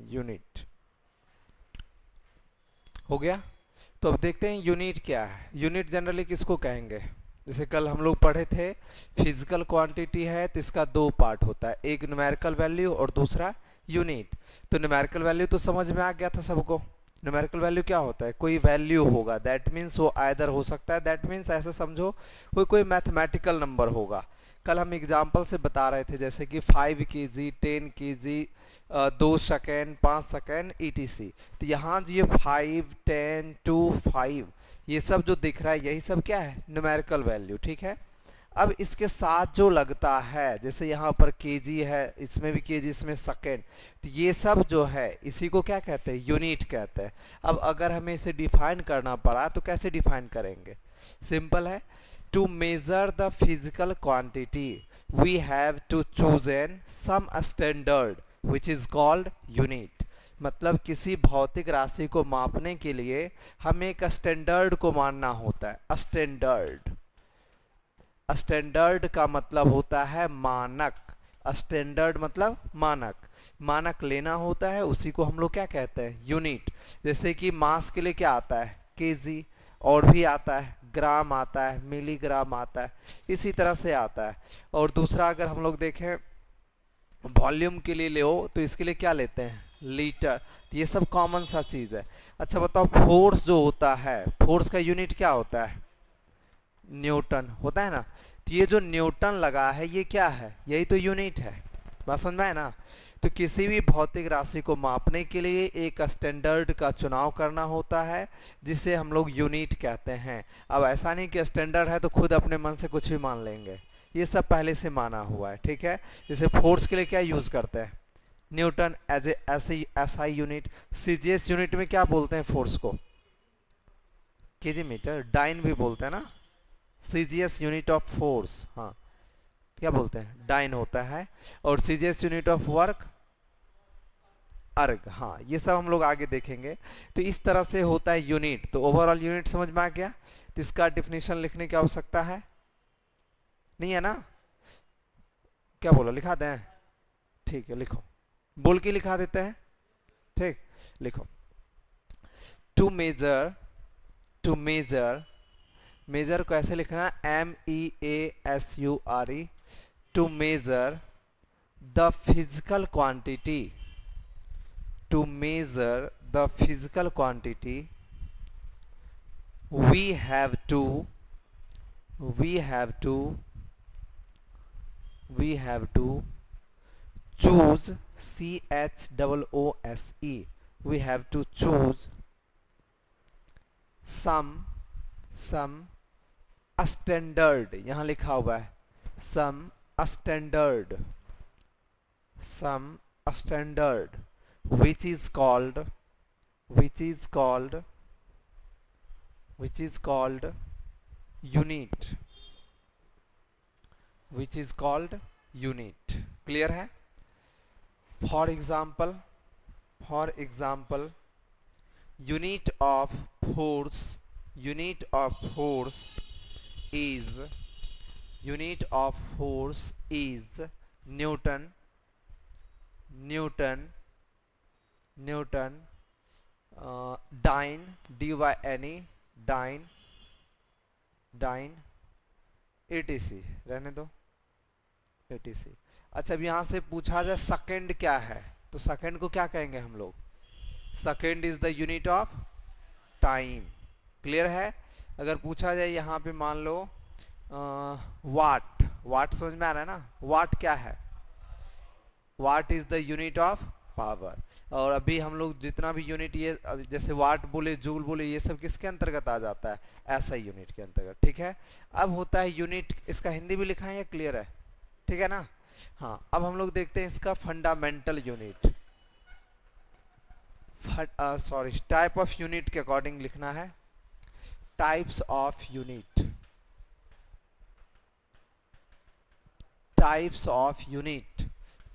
Unit हो गया। तो अब देखते हैं यूनिट क्या है। यूनिट जनरली किसको कहेंगे? जैसे कल हम लोग पढ़े थे फिजिकल क्वांटिटी है तो इसका दो पार्ट होता है, एक न्यूमेरिकल वैल्यू और दूसरा यूनिट। तो न्यूमेरिकल वैल्यू तो समझ में आ गया था सबको। न्यूमेरिकल वैल्यू क्या होता है? कोई वैल्यू होगा, दैट मीन्स वो आइदर हो सकता है, दैट मीन्स ऐसे समझो कोई कोई मैथमेटिकल नंबर होगा। कल हम एग्जाम्पल से बता रहे थे जैसे कि 5 kg 10 kg 2 second 5 second ETC। तो यहाँ जो ये 5 10 2 5 ये सब जो दिख रहा है यही सब क्या है? Numerical value. ठीक है। अब इसके साथ जो लगता है जैसे यहाँ पर केजी है, इसमें भी केजी, इसमें सेकेंड, तो ये सब जो है इसी को क्या कहते हैं? यूनिट कहते हैं। अब अगर हमें इसे डिफाइन करना पड़ा तो कैसे डिफाइन करेंगे? सिंपल है। To measure the physical quantity we have to choose an some standard which is called unit. मतलब किसी भौतिक राशि को मापने के लिए हमें एक स्टैंडर्ड को मानना होता है। स्टैंडर्ड, स्टैंडर्ड का मतलब होता है मानक। स्टैंडर्ड मतलब मानक, मानक लेना होता है, उसी को हम लोग क्या कहते हैं? यूनिट। जैसे कि मास के लिए क्या आता है? केजी, और भी आता है ग्राम, आता है मिलीग्राम, आता है इसी तरह से आता है। और दूसरा अगर हम लोग देखें वॉल्यूम के लिए ले तो इसके लिए क्या लेते हैं? लीटर। तो ये सब कॉमन सा चीज है। अच्छा बताओ, फोर्स जो होता है, फोर्स का यूनिट क्या होता है? न्यूटन होता है ना। तो ये जो न्यूटन लगा है ये क्या है? यही तो यूनिट है। बात समझ में है ना। तो किसी भी भौतिक राशि को मापने के लिए एक स्टैंडर्ड का चुनाव करना होता है जिसे हम लोग यूनिट कहते हैं। अब ऐसा नहीं कि स्टैंडर्ड है तो खुद अपने मन से कुछ भी मान लेंगे, ये सब पहले से माना हुआ है। ठीक है। जैसे फोर्स के लिए क्या यूज करते हैं? न्यूटन एज ए ऐसा यूनिट। सीजीएस यूनिट में क्या बोलते हैं फोर्स को? केजी मीटर, डाइन भी बोलते हैं ना। सीजीएस यूनिट ऑफ फोर्स, हाँ क्या बोलते हैं? डाइन होता है। और सीजीएस यूनिट ऑफ वर्क अर्ग। हाँ ये सब हम लोग आगे देखेंगे। तो इस तरह से होता है यूनिट। तो ओवरऑल यूनिट समझ में आ गया। तो इसका डिफिनेशन लिखने की आवश्यकता है नहीं है ना? क्या बोलो, लिखा दें? ठीक है लिखो, बोल के लिखा देते हैं। ठीक, लिखो। To measure, to measure, measure को ऐसे लिखना है MEASURE। To measure the physical quantity, to measure the physical quantity we have to, we have to, we have to choose, CHOOSE, we have to choose some standard। यहां लिखा हुआ है some standard, some standard which is called, which is called, which is called unit, which is called unit। Clear है? For example, for example unit of force, unit of force is, unit of force is Newton, Newton, Newton, dyne, DYNE, dyne, dyne, etc। रहने दो etc। अच्छा अब यहां से पूछा जाए second क्या है, तो सेकंड को क्या कहेंगे हम लोग? Second is the unit of time. Clear है? अगर पूछा जाए यहाँ पे मान लो वाट, वाट समझ में आ रहा है ना? वाट क्या है? What is the unit of power. और अभी हम लोग जितना भी यूनिट ये जैसे वाट बोले, जूल बोले, ये सब किसके अंतर्गत आ जाता है? ऐसा यूनिट के अंतर्गत। ठीक है। अब होता है यूनिट, इसका हिंदी भी लिखा है या क्लियर है? ठीक है ना? हाँ अब हम लोग देखते हैं इसका fundamental unit. Sorry type of unit के अकॉर्डिंग लिखना है। Types of unit, types of unit.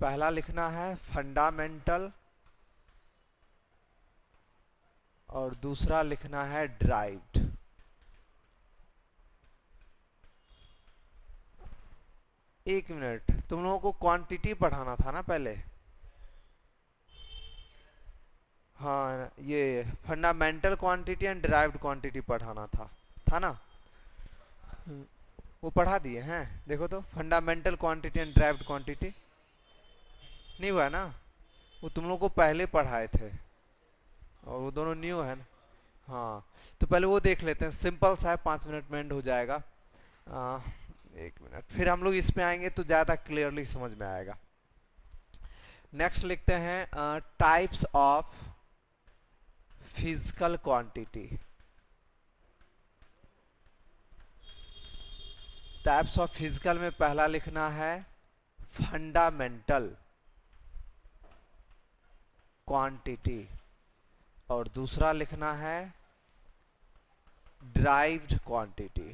पहला लिखना है फंडामेंटल और दूसरा लिखना है ड्राइव्ड। एक मिनट, तुम लोगों को क्वांटिटी पढ़ाना था ना पहले? हाँ ये fundamental quantity and derived quantity पढ़ाना था ना। हम्म, वो पढ़ा दिए हैं, देखो तो fundamental quantity and derived quantity नहीं हुआ ना, वो तुम लोग को पहले पढ़ाए थे और वो दोनों न्यू है ना। हाँ तो पहले वो देख लेते हैं, सिंपल सा है, 5 मिनट में एंड हो जाएगा। आ, 1 मिनट, फिर हम लोग इस पे आएंगे तो ज़्यादा क्लियरली समझ में आएगा। नेक्स्ट लिखते हैं types of physical quantity. Types of physical में पहला लिखना है फंडामेंटल क्वांटिटी और दूसरा लिखना है derived quantity.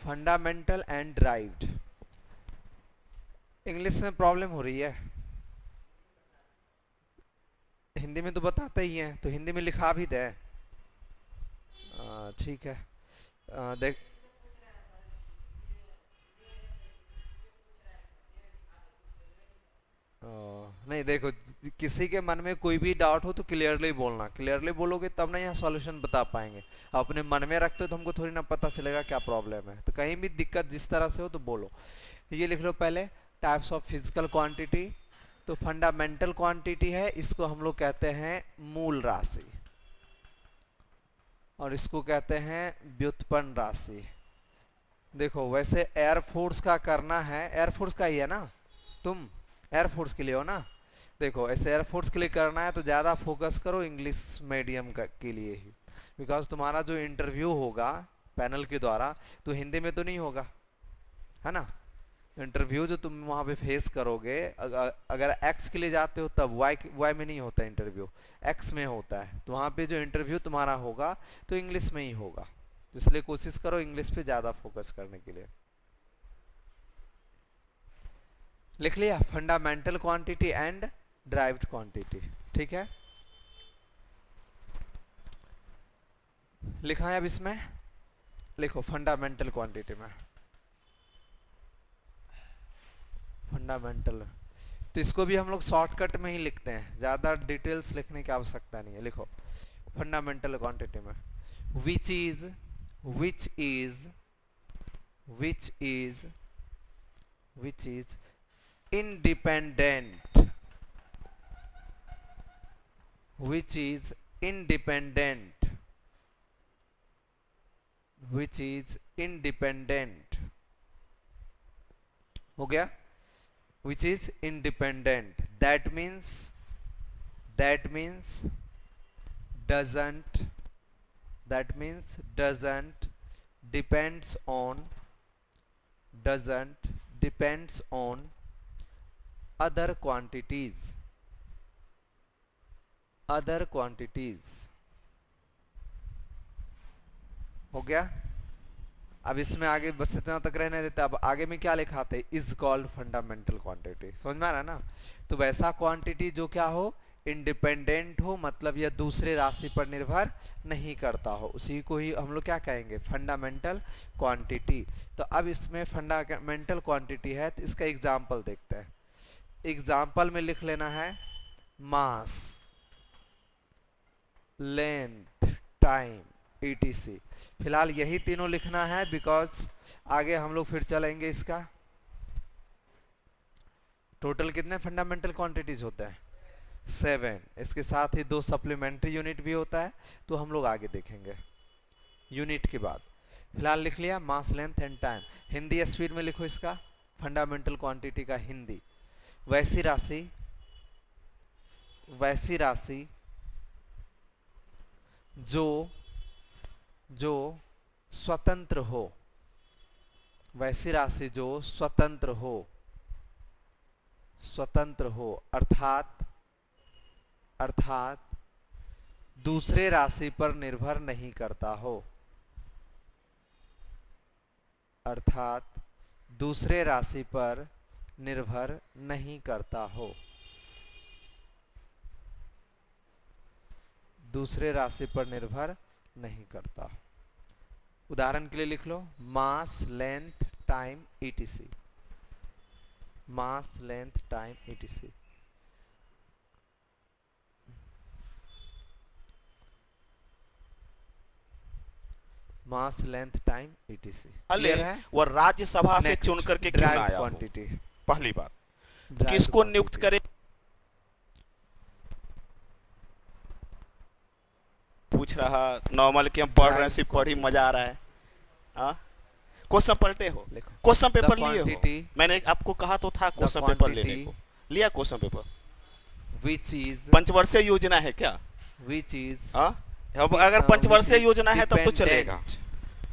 Fundamental and derived. English में प्रॉब्लम हो रही है, हिंदी में तो बताते ही हैं, तो हिंदी में लिखा भी दे। ठीक है। देख नहीं देखो, किसी के मन में कोई भी डाउट हो तो क्लियरली बोलना, क्लियरली बोलोगे तब ना यहाँ सॉल्यूशन बता पाएंगे। अपने मन में रखते हो तो हमको थोड़ी ना पता चलेगा क्या प्रॉब्लम है, तो कहीं भी दिक्कत जिस तरह से हो तो बोलो। ये लिख लो पहले, टाइप्स ऑफ फिजिकल क्वांटिटी। तो फंडामेंटल क्वांटिटी है, इसको हम लोग कहते हैं मूल राशि और इसको कहते हैं व्युत्पन्न राशि। देखो वैसे एयरफोर्स का करना है, एयरफोर्स का ही है ना, तुम एयरफोर्स के लिए हो ना। देखो ऐसे एयरफोर्स के लिए करना है तो ज़्यादा फोकस करो इंग्लिश मीडियम के लिए ही, बिकॉज तुम्हारा जो इंटरव्यू होगा पैनल के द्वारा तो हिंदी में तो नहीं होगा, है ना। इंटरव्यू जो तुम वहाँ पे फेस करोगे, अगर एक्स के लिए जाते हो तब वाई में नहीं होता इंटरव्यू, एक्स में होता है, तो वहाँ पे जो इंटरव्यू तुम्हारा होगा तो इंग्लिश में ही होगा, तो इसलिए कोशिश करो इंग्लिश पे ज़्यादा फोकस करने के लिए। लिख लिया fundamental quantity and derived quantity, ठीक है। लिखा है अब इसमें, लिखो फंडामेंटल क्वांटिटी में, फंडामेंटल, तो इसको भी हम लोग शॉर्टकट में ही लिखते हैं, ज़्यादा डिटेल्स लिखने की आवश्यकता नहीं है। लिखो फंडामेंटल क्वांटिटी में which is which is which is which is independent, which is independent, which is independent, हो गया, which is independent, that means doesn't, that means doesn't depends on, doesn't depends on other quantities, other quantities, हो गया। अब इसमें आगे बस इतना तक रहने देते, अब आगे में क्या लिखा थे, इज कॉल्ड फंडामेंटल क्वांटिटी, समझ में आ रहा है ना। तो वैसा क्वांटिटी जो क्या हो, इंडिपेंडेंट हो, मतलब यह दूसरे राशि पर निर्भर नहीं करता हो, उसी को ही हम लोग क्या कहेंगे, फंडामेंटल क्वांटिटी। तो अब इसमें फंडामेंटल क्वांटिटी है तो इसका एग्जाम्पल देखते हैं। एग्जाम्पल में लिख लेना है मास, लेंथ, टाइम, etc। फिलहाल यही तीनों लिखना है, बिकॉज आगे हम लोग फिर चलेंगे इसका। टोटल कितने फंडामेंटल क्वांटिटीज होते हैं, 7, इसके साथ ही 2 सप्लीमेंट्री यूनिट भी होता है, तो हम लोग आगे देखेंगे यूनिट के बाद। फिलहाल लिख लिया mass, length and time. Hindi speed में लिखो इसका, फंडामेंटल क्वांटिटी का हिंदी, वैसी राशि, वैसी राशि जो स्वतंत्र हो, वैसी राशि जो स्वतंत्र हो, स्वतंत्र हो, अर्थात दूसरे राशि पर निर्भर नहीं करता हो, अर्थात दूसरे राशि पर निर्भर नहीं करता हो, दूसरे राशि पर निर्भर नहीं करता। उदाहरण के लिए लिख लो मास, लेंथ, टाइम, etc। मास लेंथ टाइम etc। मास लेंथ टाइम etc। क्लियर है? वो राज्यसभा से चुन नेक्स्ट करके क्यों ना ड्राइव्ड आया हो? क्वांटिटी। पहली बात किसको नियुक्त करे, पूछ रहा नॉर्मल कि हम पढ़ रहे हैं, सिर्फ पढ़ी मजा आ रहा है। हाँ, क्वेश्चन पलटे हो, क्वेश्चन पेपर लिए हो, मैंने आपको कहा तो था क्वेश्चन पेपर लेने को, लिया क्वेश्चन पेपर। विच इज पंचवर्षीय योजना है क्या? विच इज अब अगर पंचवर्षीय योजना है तब तो चलेगा,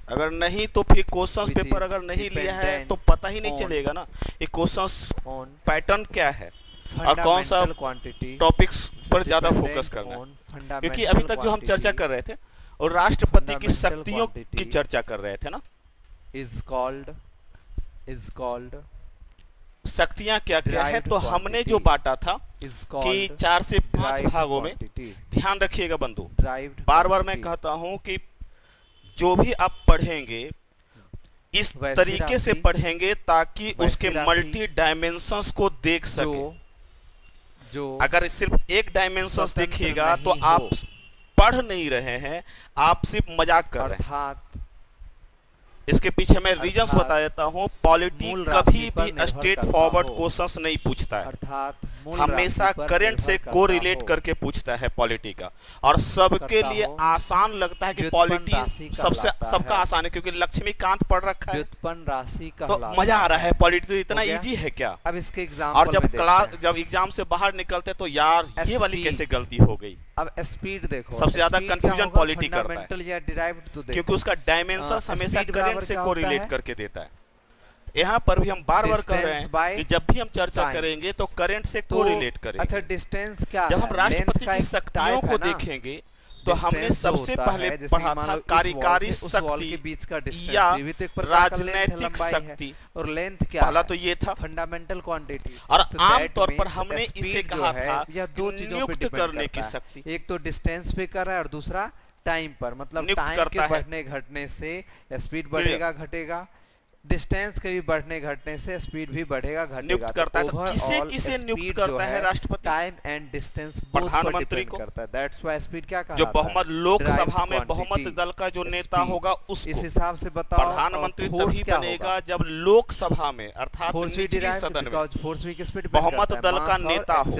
अगर नहीं तो फिर क्वेश्चन पेपर अगर नहीं लिया है तो पता ही नहीं चलेगा ना ये क्वेश्चन पैटर्न क्या है और कौन सा टॉपिक्स पर ज्यादा फोकस करना है। क्योंकि अभी तक जो हम चर्चा कर रहे थे और राष्ट्रपति की शक्तियों की चर्चा कर रहे थे ना, इज कॉल्ड शक्तियां क्या क्या है, तो हमने जो बांटा था कि 4 से 5 भागों में। ध्यान रखिएगा बंधु, बार बार मैं कहता हूं कि जो भी आप पढ़ेंगे इस तरीके से पढ़ेंगे ताकि उसके मल्टी डायमेंशंस को देख सके। जो अगर सिर्फ एक डायमेंशंस देखिएगा तो आप पढ़ नहीं रहे हैं, आप सिर्फ मजाक कर रहे हैं। इसके पीछे मैं रीजंस बता देता हूं। पॉलिटी कभी भी स्ट्रेट फॉरवर्ड क्वेश्चंस नहीं पूछता है, अर्थात हमेशा करंट से कोरिलेट करके पूछता है पॉलिटी का, और सबके लिए आसान लगता है कि पॉलिटी सबसे सबका आसान है क्योंकि लक्ष्मीकांत पढ़ रखा है, व्युत्पन्न राशि का तो मजा आ रहा है। पॉलिटी तो इतना इजी है क्या? अब इसके एग्जांपल और जब एग्जाम से बाहर निकलते तो यार ये वाली कैसे गलती हो गई। अब स्पीड देखो, सबसे ज्यादा कंफ्यूजन पॉलिटी करता है या डिराइव्ड तो देखो, क्योंकि उसका डायमेंशंस हमेशा करंट से कोरिलेट करके देता है। यहाँ पर भी हम बार बार कह रहे हैं कि जब भी हम चर्चा करेंगे तो करंट से कोरिलेट करेंगे। अच्छा, डिस्टेंस क्या जब हम राष्ट्रपति की शक्तियों को देखेंगे तो हमने सबसे पहले पढ़ा था कार्यकारी शक्ति के बीच का डिस्टेंस या राजनीतिक शक्ति, और लेंथ क्या पहला तो ये था फंडामेंटल क्वांटिटी। और आमतौर पर हमने इसे कहा था या दो चीजों पे करने की शक्ति, एक तो डिस्टेंस पे कर रहा है और दूसरा टाइम पर, मतलब टाइम के बढ़ने घटने से स्पीड बढ़ेगा घटेगा, डिस्टेंस के भी बढ़ने घटने से स्पीड भी बढ़ेगा घटेगा। नियुक्त करता है तो किसे किसे नियुक्त करता है राष्ट्रपति? टाइम एंड डिस्टेंस प्रधानमंत्री को करता है। दैट्स व्हाई स्पीड क्या कहा जो बहुमत लोकसभा में बहुमत दल का जो नेता होगा उसको, इस हिसाब से बताओ प्रधानमंत्री तभी बनेगा जब लोकसभा में अर्थात निचली सदन में बहुमत दल का नेता हो।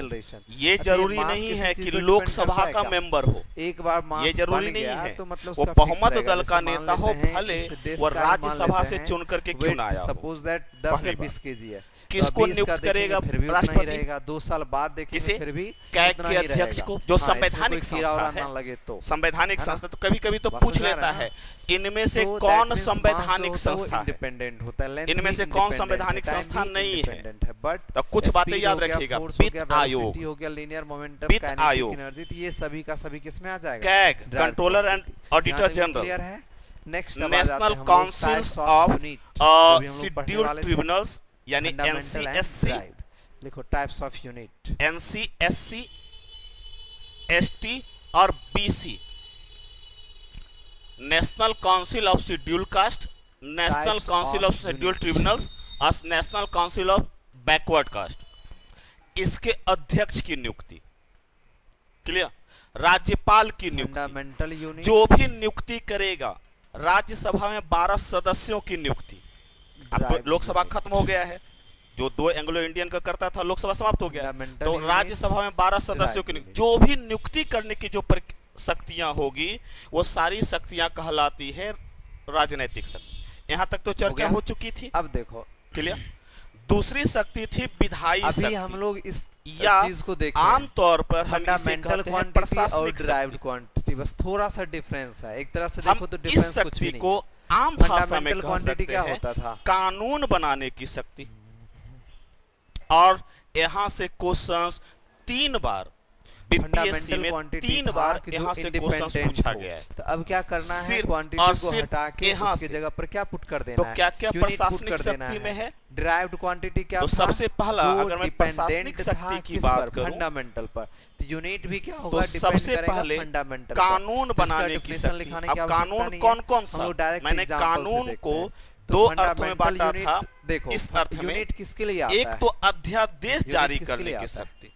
ये जरूरी नहीं है कि लोकसभा का मेंबर हो, एक बार ये जरूरी नहीं है वो बहुमत दल का नेता हो, भले वो राज्यसभा से चुन करके क्यों ना आया हो। सपोज दैट 10 या 20 केजी है, किसको नियुक्त करेगा राष्ट्रपति? रहेगा 2 साल बाद देखेंगे फिर भी कैग के अध्यक्ष को, जो संवैधानिक संस्था है लगे तो संवैधानिक संस्था। तो कभी कभी तो पूछ लेता है इनमें से कौन संवैधानिक संस्था इंडिपेंडेंट होता है, इनमें से कौन संवैधानिक संस्था नहीं है। बट तो कुछ बातें याद रखिएगा, वित्त आयोग हो गया, लीनियर मोमेंटम, वित्त आयोग, एनर्जी, ये सभी का सभी किसमें आ जाएगा? CAG, controller and auditor general है। Next national council of scheduled tribunals यानी एनसीएससी। लिखो types of unit, NCSC, ST और BC. National council of schedule caste, national council of schedule tribunals और national council of backward caste. इसके अध्यक्ष की नियुक्ति clear, राज्यपाल की नियुक्ति, जो भी नियुक्ति करेगा। राज्यसभा में 12 सदस्यों की नियुक्ति। अब लोकसभा खत्म हो गया है, जो 2 एंग्लो इंडियन का करता था लोकसभा समाप्त हो गया, तो राज्यसभा में 12 सदस्यों की नियुक्ति। जो भी नियुक्ति करने की जो शक्तियां होगी वो सारी शक्तियां कहलाती है राजनीतिक शक्ति। यहाँ तक तो चर्चा हो चुकी थी। अब देखो क्लियर। दूसरी शक्ति थी विधायी शक्ति। अभी हम लोग इस या चीज को देखें, आमतौर पर हम फंडामेंटल क्वांटिटी और ड्राइव्ड क्वांटिटी, बस थोड़ा सा डिफरेंस है। एक तरह से देखो तो डिफरेंस कुछ भी नहीं। को आम भाषा में क्वांटिटी क्या होता था? कानून बनाने की शक्ति। और यहां से क्वेश्चंस 3 बार बीपीएससी में 3 बार यहां से क्वेश्चंस पूछा गया है। तो अब क्या करना है? क्वांटिटी को हटा के उसकी जगह पर क्या पुट कर देना है? तो क्या क्या प्रशासनिक शक्ति में है? ड्राइव्ड क्वांटिटी क्या तो सबसे पहला अगर मैं प्रशासनिक शक्ति की बात करूं, फंडामेंटल पर, तो यूनिट भी क्या होगा? तो सबसे पहले कानून बनाने की शक्ति। अब कानून कौन कौन सा? मैंने कानून को दो अर्थों में बांटा था। देखो इस अर्थ में यूनिट किसके लिए आता एक है? तो अध्यादेश जारी किसके करने लिए की आता है? शक्ति,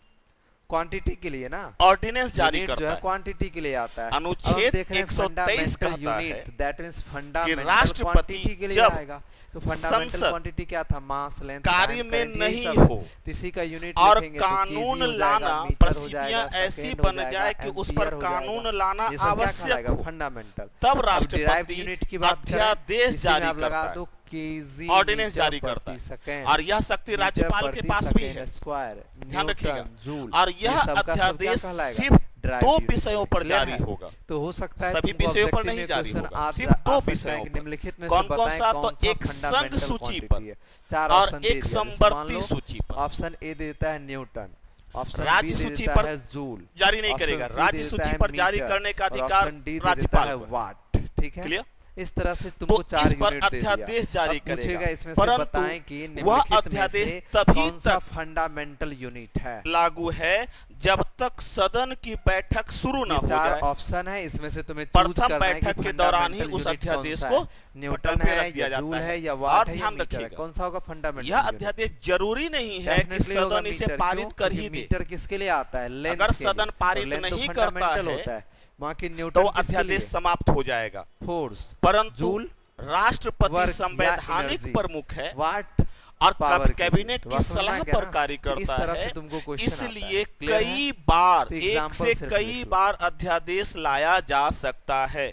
क्वांटिटी के लिए ना, ऑर्डिनेंस जारी यूनिट जो करता है है। क्वांटिटी के लिए आता है। अनुच्छेद देख रहे हैं 123 फंडामेंटल कहता है यूनिट, दैट मींस कि फंडामेंटल राष्ट्रपति क्वांटिटी के लिए जब आएगा। तो फंडामेंटल संसद क्वांटिटी क्या था? मास, लेंथ, कार्य टाइम, में करंट, नहीं यही सब है। हो तो इसी का यूनिट और लिखेंगे तो कानून केजी हो जाएगा, लाना, मीटर हो परिस्थितियां जाएगा, ऐसी सेकेंड हो बन जाएगा, जाए कि उस पर एम्पियर हो कानून जाएगा। लाना ये सब क्या आवश्यक कहलाएगा? हो, फंडामेंटल। तब अब राष्ट्रपति डिराइव्ड यूनिट की बात करें, अध्यादेश इसी जारी में आप लगा करता दो है, केजी, ऑर्डिनेंस मीटर जारी करता प्रति है। सेकेंड, और यह शक्ति मीटर राज्यपाल के प्रति पास भी सेकेंड है, स्क्वायर, ध्यान रखिएगा। Newton, joule. और यह ये सब का सब क्या अध्यादेश कहलाएगा? सिर्फ Derived दो unit। विषयों पर Clear जारी है? होगा, तो हो सकता है सभी तुमको विषयों पर objective नहीं में जारी क्वेश्चन होगा, आ सिर्फ दो सकता है विषयों कि पर। निम्नलिखित में से कौन कौन बताएं सा? कौन तो सा एक संघ फंडामेंटल सूची क्वांटिटी है। चार और ऑप्शन दे एक दिया, जैसे मान समवर्ती लो सूची पर। ऑप्शन ए दे देता है न्यूटन, ऑप्शन राज्य बी दे सूची देता पर है जूल, जारी नहीं ऑप्शन करेगा, सी दे राज्य देता सूची है पर जारी मीटर, करने का और अधिकार ऑप्शन डी दे देता राज्यपाल है को है। वाट। ठीक है, क्लियर? इस तरह से तो तुमको चार इस पर यूनिट दे दिया। अध्यादेश जारी अब पूछेगा करेगा, इसमें से परंतु बताएं कि वह निम्नलिखित में अध्यादेश से तभी कौन सा तक फंडामेंटल यूनिट है? लागू है जब तक सदन की बैठक शुरू न ये हो चार जाए। ऑप्शन है, इसमें से तुम्हें चूज प्रथम करना है कि बैठक के दौरान ही fundamental उस unit कौन अध्यादेश सा को है। न्यूटन पटल पे है रख दिया या जाता जूल है। है या और वाट है या ध्यान मीटर है, रखिएगा, कौन सा होगा फंडामेंटल यह यूनिट? अध्यादेश जरूरी नहीं है कि डेफिनेटली होगा सदन इसे मीटर। पारित क्यों? कर क्योंकि ही दे। मीटर किसके लिए आता है? लेंथ अगर के लिए। सदन पारित और लेंथ तो नहीं फंडामेंटल करता होता है, है। वहाँ की तो न्यूटन किसके लिए? अध्यादेश समाप्त हो जाएगा। फोर्स, परंतु जूल, राष्ट्रपति वर्क या संवैधानिक एनर्जी, प्रमुख है वाट और पावर के लिए। कैबिनेट तो की बात समझ में सलाह आ गया पर ना? कार्य तो इस करता तरह से है, तुमको क्वेश्चन आता है। इसलिए Clear है? कई बार तो एक example से सिर्फ कई लिख लो। बार अध्यादेश लाया जा सकता है।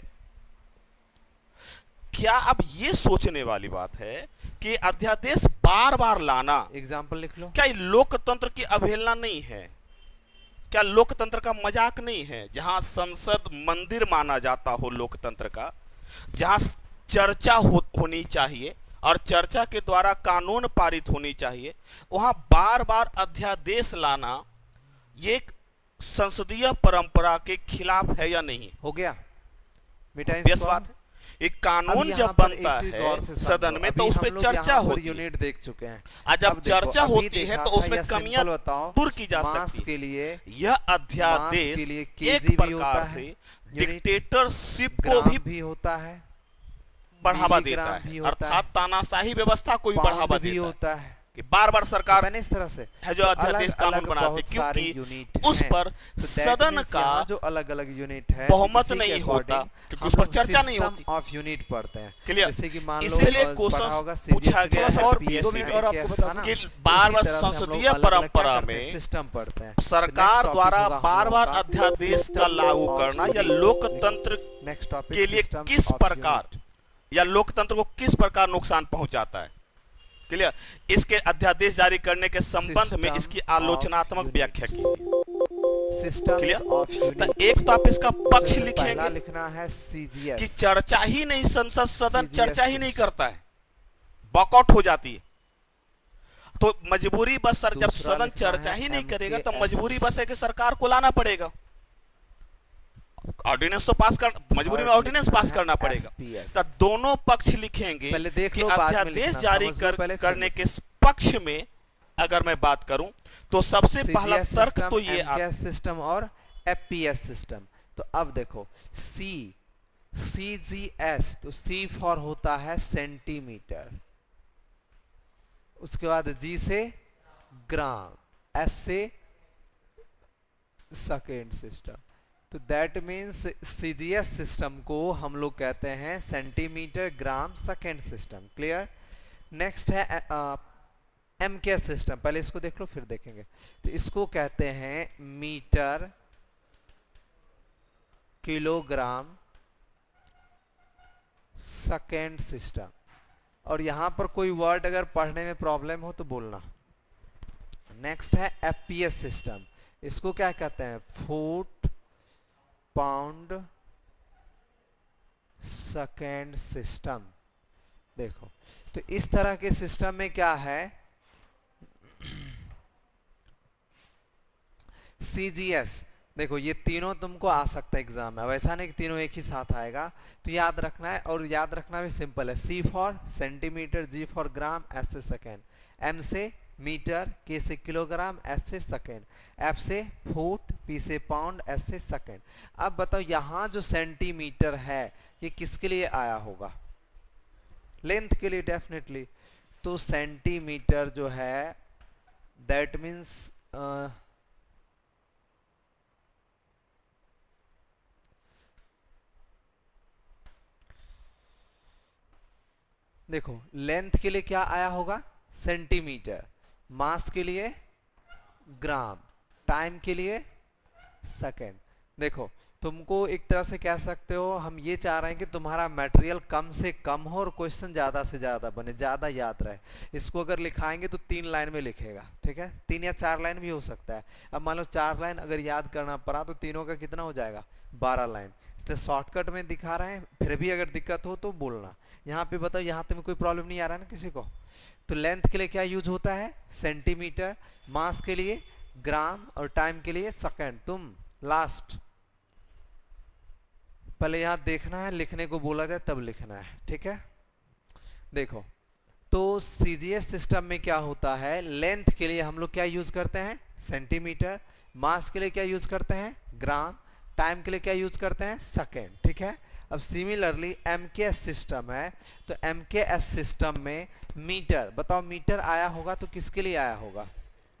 क्या अब ये सोचने वाली बात है कि अध्यादेश बार बार लाना एग्जाम्पल लिख लो। क्या ये लोकतंत्र की अवहेलना नहीं है? क्या लोकतंत्र का मजाक नहीं है? जहां संसद मंदिर माना जाता हो लोकतंत्र का, जहां चर्चा होनी चाहिए और चर्चा के द्वारा कानून पारित होनी चाहिए, वहां बार बार अध्यादेश लाना ये एक संसदीय परंपरा के खिलाफ है या नहीं? हो गया, मिटाएं बेस इसको बात हम। है। एक कानून अब जब यहाँ पर बनता एक चीज है गौर से सदन समझो। में अभी तो हम उसमें लोग चर्चा यहाँ पर होती है, यूनिट देख चुके हैं। और जब अब देखो, चर्चा अभी होती है देखा तो था, उसमें या कमियां सिंपल बताओ, दूर की जा मास सकती के है। लिए यह मास अध्यादेश के लिए एक केजी भी होता प्रकार है, से यूनिट, डिक्टेटरशिप को ग्राम भी भी होता है, बढ़ावा देता मिलीग्राम भी है, होता है, अर्थात तानाशाही व्यवस्था को भी पाउंड बढ़ावा भी देता है होता है। कि बार बार सरकार पता नहीं इस तरह से है जो तो अध्यादेश कानून अलग-अलग बनाते, बहुत सारे क्योंकि यूनिट उस हैं। पर तो that सदन means का यहाँ जो अलग-अलग यूनिट है, बहुमत इसी के नहीं होता, according क्योंकि हम उस पर लोग चर्चा नहीं system होती। of unit पढ़ते हैं। Clear? जैसे कि मान लो इसीलिए पढ़ा क्वेश्चन होगा पूछा CGS गया वगैरह, और PSC 2 मिनट और वगैरह आपको था बता ना? कि तो बार इसी बार तरह से हम लोग संसदीय अलग-अलग क्या परंपरा करते हैं, में सिस्टम पढ़ते हैं। सरकार तो next द्वारा topic होगा हम बार लोगों बार का अध्यादेश का system लागू of करना या unit। लोकतंत्र Next topic, के लिए system किस of प्रकार unit। या लोकतंत्र को किस प्रकार नुकसान पहुंचाता है। क्लियर? इसके अध्यादेश जारी करने के संबंध में System इसकी of आलोचनात्मक unit। व्याख्या कीजिए। Systems Clear? of unit। तो एक तो आप इसका पक्ष सबसे पहला लिखेंगे लिखना है CGS। कि चर्चा ही नहीं, संसद सदन CGS चर्चा ही नहीं करता है, वॉकआउट हो जाती है। तो मजबूरी बस सर, जब दूसरा सदन लिखना चर्चा है ही नहीं करेगा तो MKS। मजबूरी बस है कि सरकार को लाना पड़ेगा, ऑर्डिनेंस तो पास कर, मजबूरी में ऑर्डिनेंस पास करना पड़ेगा। FPS। तो दोनों पक्ष लिखेंगे पहले देख कि लो, बाद में अध्यादेश लिखना, जारी समझ लो पहले, फिर करने के पक्ष में अगर मैं बात करूं तो सबसे पहला CGS तर्क सिस्टम, तो ये MKS सिस्टम और FPS सिस्टम। तो अब देखो CGS, तो C फॉर होता है सेंटीमीटर, उसके बाद G से ग्राम, S से सेकेंड सिस्टम। तो दैट मीन्स CGS सिस्टम को हम लोग कहते हैं centimetre gram second system. Clear? Next है MKS सिस्टम, पहले इसको देख लो फिर देखेंगे। तो इसको कहते हैं मीटर किलोग्राम सेकेंड सिस्टम। और यहां पर कोई वर्ड अगर पढ़ने में प्रॉब्लम हो तो बोलना। नेक्स्ट है FPS सिस्टम, इसको क्या कहते हैं? Foot pound second system. देखो, तो इस तरह के सिस्टम में क्या है, CGS, देखो ये तीनों तुमको आ सकता है एग्जाम में। अब ऐसा नहीं कि तीनों एक ही साथ आएगा, तो याद रखना है, और याद रखना भी सिंपल है। C for centimetre, G for gram, S से सेकेंड, M से मीटर, K से किलोग्राम, S से सेकेंड, F से फुट, P से पाउंड, S से सेकेंड। अब बताओ यहाँ जो सेंटीमीटर है ये किसके लिए आया होगा? लेंथ के लिए डेफिनेटली। तो सेंटीमीटर जो है दैट मीन्स देखो लेंथ के लिए क्या आया होगा, सेंटीमीटर, मास के लिए ग्राम, टाइम के लिए सेकेंड। देखो तुमको एक तरह से कह सकते हो हम ये चाह रहे हैं कि तुम्हारा मटेरियल कम से कम हो और क्वेश्चन ज्यादा से ज्यादा बने, ज्यादा याद रहे। इसको अगर लिखाएंगे तो 3 लाइन में लिखेगा, ठीक है, 3 या 4 लाइन भी हो सकता है। अब मान लो 4 लाइन अगर याद करना पड़ा तो तीनों का कितना हो जाएगा, 12 लाइन। इसलिए शॉर्टकट में दिखा रहे हैं, फिर भी अगर दिक्कत हो तो बोलना। यहाँ पे बताओ, यहाँ तुम्हें कोई प्रॉब्लम नहीं आ रहा है ना किसी को। तो लेंथ के लिए क्या यूज होता है, सेंटीमीटर, मास के लिए ग्राम और टाइम के लिए सेकंड। तुम लास्ट पहले यहां देखना है, लिखने को बोला जाए तब लिखना है, ठीक है। देखो तो सीजीएस सिस्टम में क्या होता है, लेंथ के लिए हम लोग क्या यूज करते हैं, सेंटीमीटर, मास के लिए क्या यूज करते हैं, ग्राम, टाइम के लिए क्या यूज करते हैं, सेकेंड, ठीक है। अब सिमिलरली एमकेएस सिस्टम है, तो एमकेएस सिस्टम में मीटर, बताओ मीटर आया होगा तो किसके लिए आया होगा,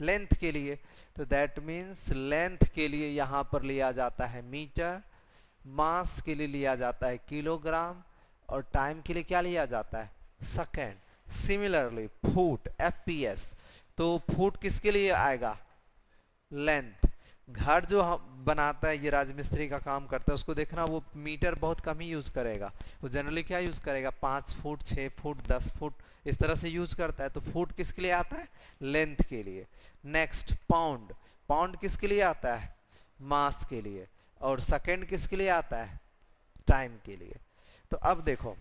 लेंथ के लिए। तो दैट मीन्स लेंथ के लिए यहां पर लिया जाता है मीटर, मास के लिए लिया जाता है किलोग्राम और टाइम के लिए क्या लिया जाता है, सेकेंड। सिमिलरली फुट, एफपीएस, तो फुट किसके लिए आएगा, लेंथ। घर जो बनाता है, ये राजमिस्त्री का काम करता है, उसको देखना वो मीटर बहुत कम ही यूज करेगा। वो जनरली क्या यूज करेगा, 5 फुट, 6 फुट, 10 फुट, इस तरह से यूज करता है। तो फुट किसके लिए आता है, लेंथ के लिए। नेक्स्ट पाउंड, पाउंड किसके लिए आता है, मास के लिए। और सेकेंड किसके लिए आता है, टाइम के लिए। तो अब देखो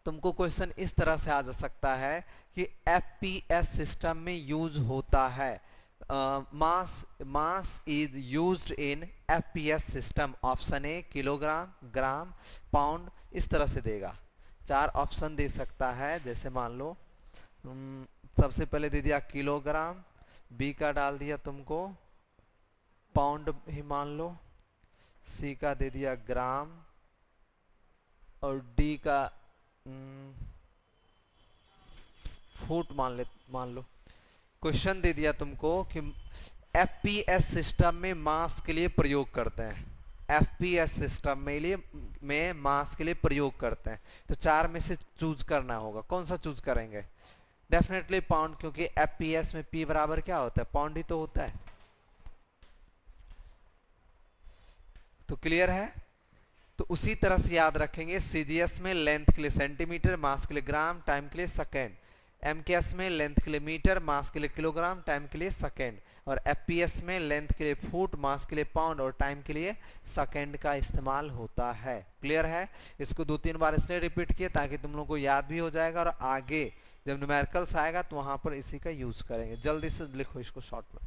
तुमको क्वेश्चन इस तरह से आ जा सकता है कि एफपीएस सिस्टम में यूज होता है, mass is used in FPS system. Option A kilogram, gram, pound, इस तरह से देगा। 4 ऑप्शन दे सकता है, जैसे मान लो सबसे पहले दे दिया किलोग्राम, बी का डाल दिया तुमको पाउंड ही मान लो, सी का दे दिया ग्राम और डी का फुट मान लो। क्वेश्चन दे दिया तुमको कि एफपीएस सिस्टम में मास के लिए प्रयोग करते हैं, एफपीएस सिस्टम में मास के लिए प्रयोग करते हैं। तो 4 में से चूज करना होगा, कौन सा चूज करेंगे, डेफिनेटली पाउंड, क्योंकि एफपीएस में पी बराबर क्या होता है, पाउंड ही तो होता है। तो क्लियर है। तो उसी तरह से याद रखेंगे, सीजीएस में लेंथ के लिए सेंटीमीटर, मास के लिए ग्राम, टाइम के लिए सेकेंड। एमकेएस में लेंथ के लिए मीटर, मास के लिए किलोग्राम, टाइम के लिए सेकेंड। और एफपीएस में लेंथ के लिए फुट, मास के लिए पाउंड और टाइम के लिए सेकेंड का इस्तेमाल होता है। क्लियर है। इसको 2-3 बार इसलिए रिपीट किए ताकि तुम लोग को याद भी हो जाएगा और आगे जब न्यूमेरिकल्स आएगा तो वहां पर इसी का यूज करेंगे। जल्दी से लिखो इसको शॉर्ट में।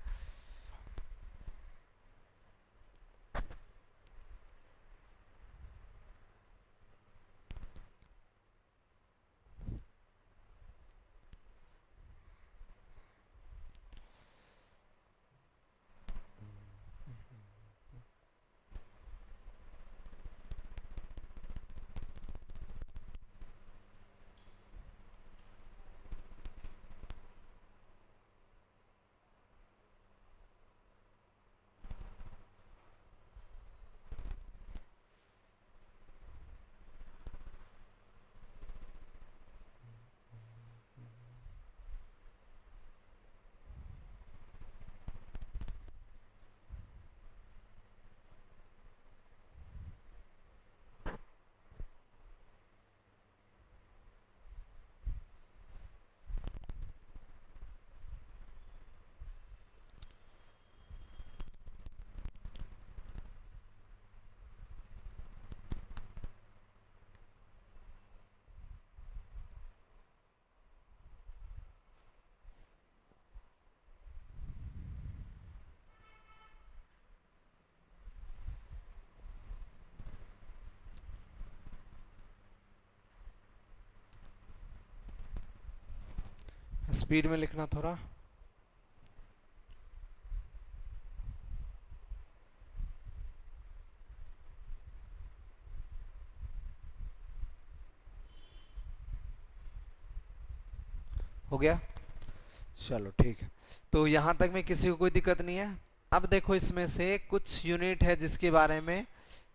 स्पीड में लिखना थोड़ा। हो गया, चलो ठीक है। तो यहाँ तक में किसी को कोई दिक्कत नहीं है। अब देखो इसमें से कुछ यूनिट है जिसके बारे में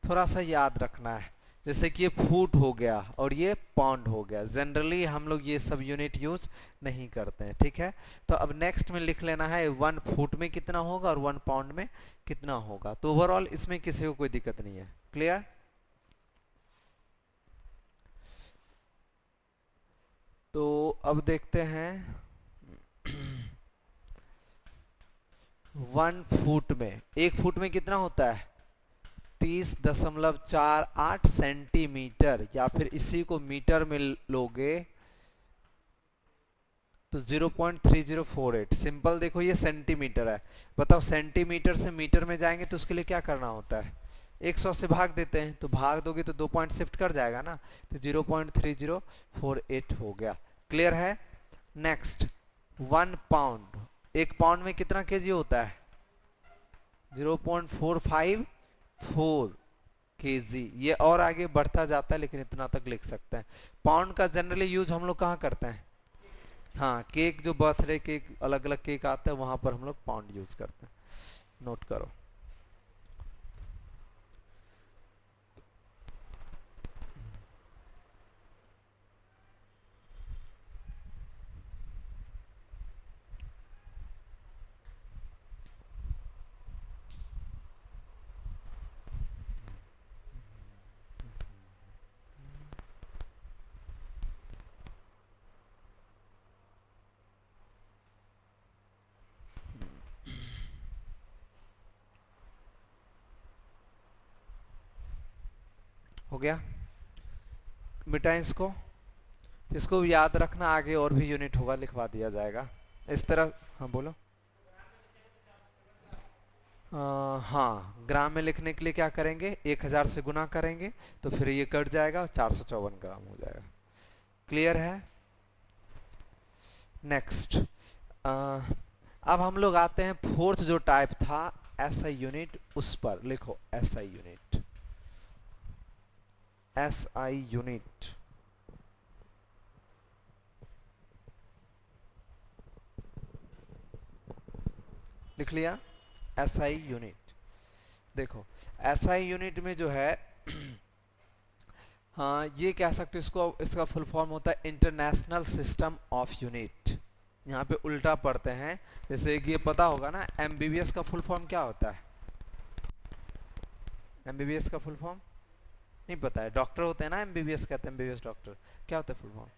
थोड़ा सा याद रखना है। जैसे कि ये फुट हो गया और ये पाउंड हो गया। जनरली हम लोग ये सब यूनिट यूज नहीं करते हैं, ठीक है। तो अब नेक्स्ट में लिख लेना है 1 फुट में कितना होगा और 1 पाउंड में कितना होगा। तो ओवरऑल इसमें किसी को कोई दिक्कत नहीं है, क्लियर। तो अब देखते हैं 1 फुट में, 1 फुट में कितना होता है 30.48 सेंटीमीटर, या फिर इसी को मीटर में लोगे तो 0.3048। सिंपल, देखो ये सेंटीमीटर है। बताओ सेंटीमीटर से मीटर में जाएंगे तो उसके लिए क्या करना होता है, 100 से भाग देते हैं। तो भाग दोगे तो 2 पॉइंट शिफ्ट कर जाएगा ना, तो 0.3048 हो गया, क्लियर है। नेक्स्ट 1 पाउंड, 1 पाउंड में कितना केजी होता है 0.454 केजी। ये और आगे बढ़ता जाता है लेकिन इतना तक लिख सकते हैं। पाउंड का जनरली यूज हम लोग कहाँ करते हैं, हाँ केक, जो बर्थडे केक, अलग अलग केक आता है वहां पर हम लोग पाउंड यूज करते हैं, नोट करो। हो गया, मिटाएं इसको। तो इसको याद रखना, आगे और भी यूनिट होगा लिखवा दिया जाएगा इस तरह। हाँ बोलो। हाँ, ग्राम में लिखने के लिए क्या करेंगे, 1000 से गुना करेंगे तो फिर ये कट जाएगा, 454 ग्राम हो जाएगा, क्लियर है। नेक्स्ट, अब हम लोग आते हैं फोर्थ जो टाइप था एसआई यूनिट, उस पर लिखो एसआई यूनिट, एसआई यूनिट। लिख लिया एसआई यूनिट। देखो एसआई यूनिट में जो है हाँ ये कह सकते हो इसको, इसका फुल फॉर्म होता है इंटरनेशनल सिस्टम ऑफ यूनिट। यहाँ पे उल्टा पढ़ते हैं, जैसे कि ये पता होगा ना एमबीबीएस का फुल फॉर्म क्या होता है, एमबीबीएस का फुल फॉर्म नहीं पता है, डॉक्टर होते हैं ना एमबीबीएस कहते हैं, एमबीबीएस डॉक्टर क्या होता है फुल फॉर्म।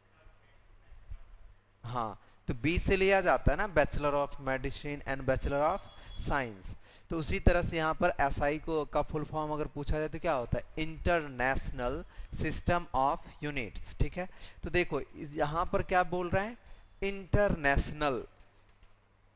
हाँ, तो बी से लिया जाता है ना, bachelor of medicine and bachelor of science. तो उसी तरह से यहाँ पर एसआई को का फुल फॉर्म अगर पूछा जाए तो क्या होता है, इंटरनेशनल सिस्टम ऑफ यूनिट्स, ठीक है। तो देखो यहाँ पर क्या बोल रहे हैं, इंटरनेशनल।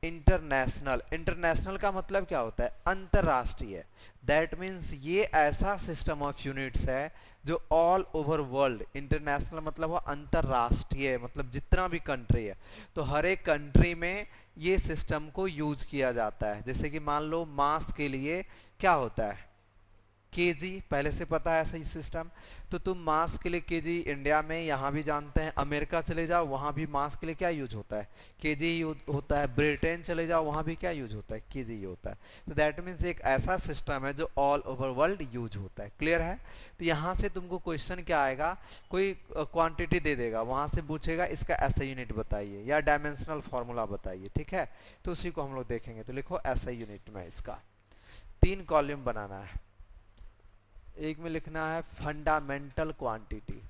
इंटरनेशनल, इंटरनेशनल का मतलब क्या होता है, अंतरराष्ट्रीय। दैट मीन्स ये ऐसा सिस्टम ऑफ यूनिट्स है जो ऑल ओवर वर्ल्ड, इंटरनेशनल मतलब वो अंतरराष्ट्रीय, मतलब जितना भी कंट्री है तो हर एक कंट्री में ये सिस्टम को यूज किया जाता है। जैसे कि मान लो मास के लिए क्या होता है केजी, पहले से पता है सही सिस्टम। तो तुम मास के लिए केजी इंडिया में यहाँ भी जानते हैं, अमेरिका चले जाओ वहाँ भी मास के लिए क्या यूज होता है केजी यूज होता है, ब्रिटेन चले जाओ वहाँ भी क्या यूज होता है केजी होता है। तो दैट मीन्स एक ऐसा सिस्टम है जो ऑल ओवर वर्ल्ड यूज होता है, क्लियर है। तो यहाँ से तुमको क्वेश्चन क्या आएगा, कोई क्वांटिटी दे देगा, वहाँ से पूछेगा इसका ऐसा यूनिट बताइए या डायमेंशनल फॉर्मूला बताइए, ठीक है। तो उसी को हम लोग देखेंगे। तो लिखो ऐसा यूनिट में इसका 3 कॉलम बनाना है। एक में लिखना है फंडामेंटल क्वांटिटी,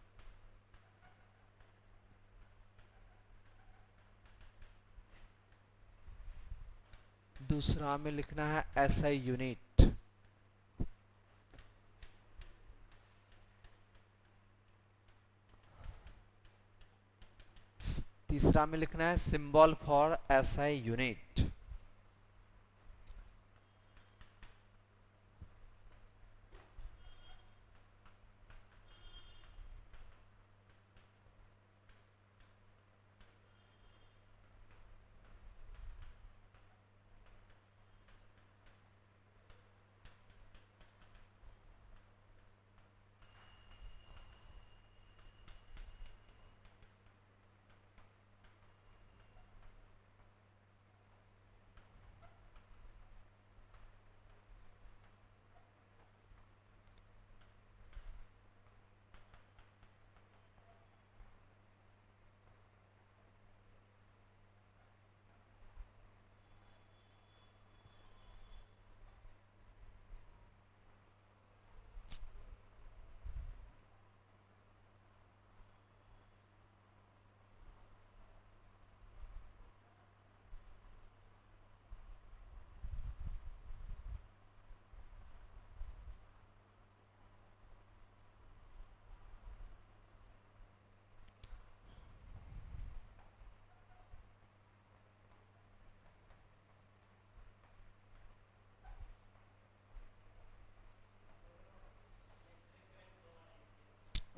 दूसरा में लिखना है एसआई यूनिट, तीसरा में लिखना है सिंबल फॉर एसआई यूनिट।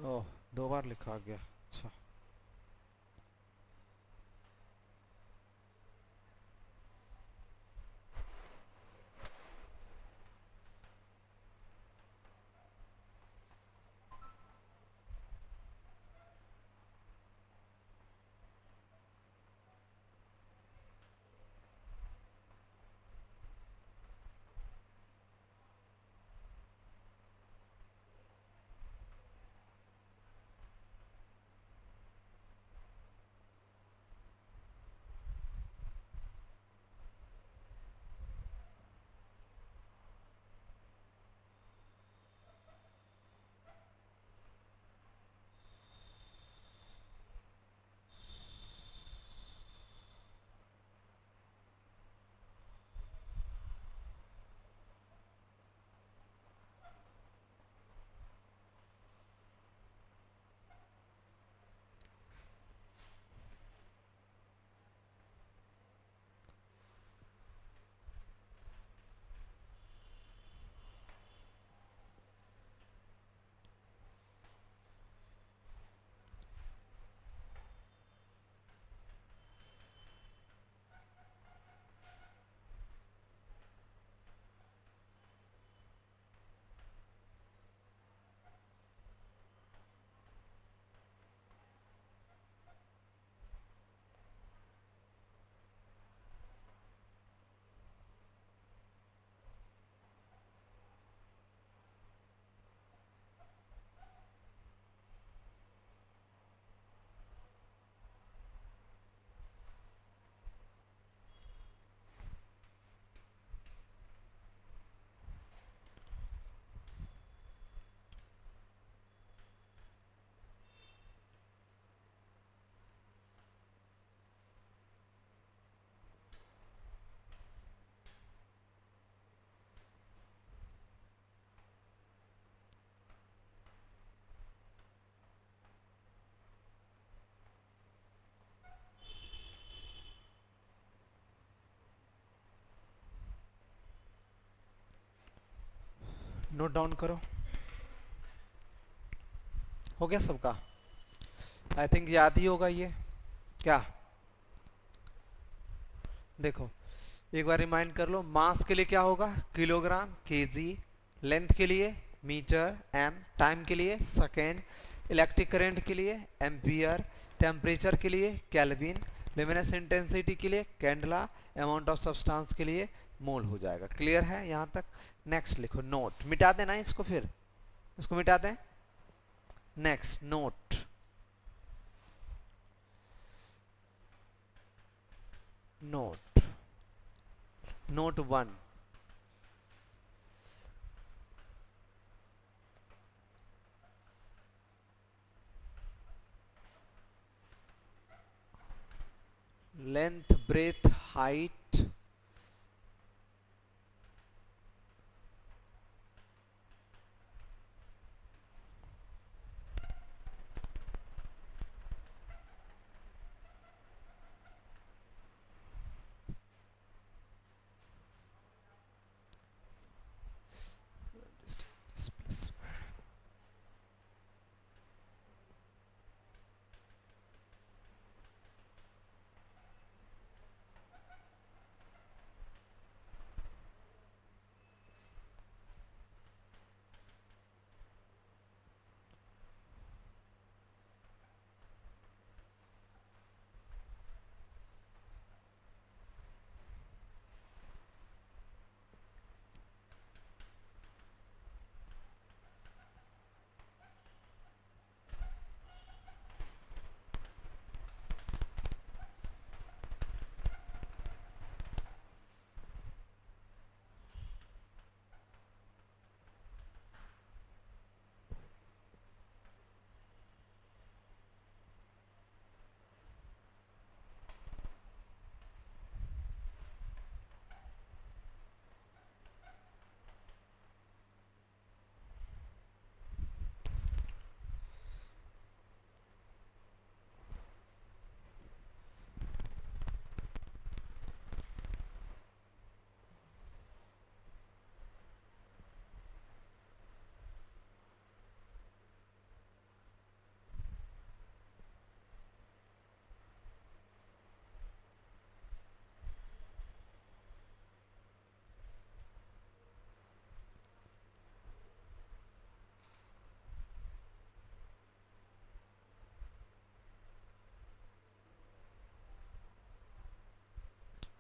ओह, 2 बार लिखा गया, अच्छा। नोट डाउन करो। हो गया सबका? आई थिंक याद ही होगा ये। क्या? देखो, एक बार रिमाइंड कर लो, मास के लिए क्या होगा? Kilogram, KG. लेंथ के लिए मीटर, एम। टाइम के लिए सेकेंड। इलेक्ट्रिक करंट के लिए एम्पियर। टेम्परेचर के लिए केल्विन। लिमिनस इंटेंसिटी के लिए कैंडला। अमाउंट ऑफ सब्सटेंस के लिए मोल हो जाएगा। क्लियर है यहां तक? नेक्स्ट लिखो नोट। मिटा देना इसको, फिर इसको मिटा दें। Next note. Note, note 1। Length, breadth, height.